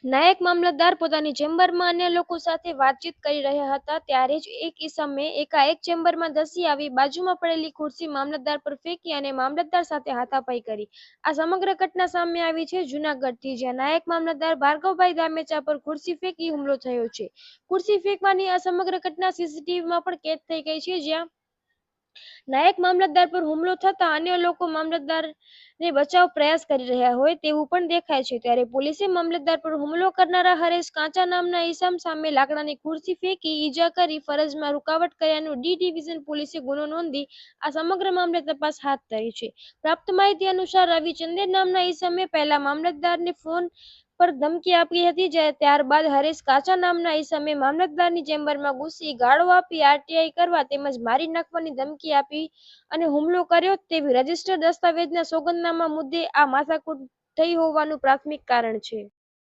નાયક મામલતદાર પોતાની ચેમ્બરમાં અન્ય લોકો સાથે વાતચીત કરી રહ્યા હતા ત્યારે જ એક ઈસમે એકાએક ચેમ્બરમાં ધસી આવી બાજુમાં પડેલી ખુરશી મામલતદાર પર ફેંકી અને મામલતદાર સાથે હાથાપાઈ કરી. આ સમગ્ર ઘટના સામે આવી છે જૂનાગઢથી, જ્યાં નાયક મામલતદાર ભાર્ગવભાઈ દામેચા પર ખુરશી ફેંકી હુમલો થયો છે. ખુરશી ફેંકવાની આ સમગ્ર ઘટના સીસીટીવીમાં પણ કેદ થઈ ગઈ છે, જ્યાં નાયક મામલતદાર પર હુમલો થતા અન્ય લોકો મામલતદારને બચાવ પ્રયાસ કરી રહ્યા હોય તેવું પણ દેખાય છે. ત્યારે પોલીસે મામલતદાર પર હુમલો કરનારા હરેશ કાંચા નામના ઈસમ સામે લાકડાની ખુરશી ફેંકી ઈજા કરી ફરજમાં રૂકાવટ કર્યાનો ડી ડિવિઝન પોલીસે ગુનો નોંધી આ સમગ્ર મામલે તપાસ હાથ ધરી છે. પ્રાપ્ત માહિતી અનુસાર રવિચંદેર નામના ઈસમે પહેલા મામલતદારને ફોન પર ધમકી આપી હતી, જ્યારે ત્યારબાદ હરેશ કાચા નામના ઈસમે મામલતદારની ચેમ્બરમાં ઘૂસી ગાળો આપી આરટીઆઈ કરવા તેમજ મારી નાખવાની ધમકી આપી અને હુમલો કર્યો તેવી રજીસ્ટર દસ્તાવેજના સોગંદનામા મુદ્દે આ માથાકૂટ થઈ હોવાનું પ્રાથમિક કારણ છે.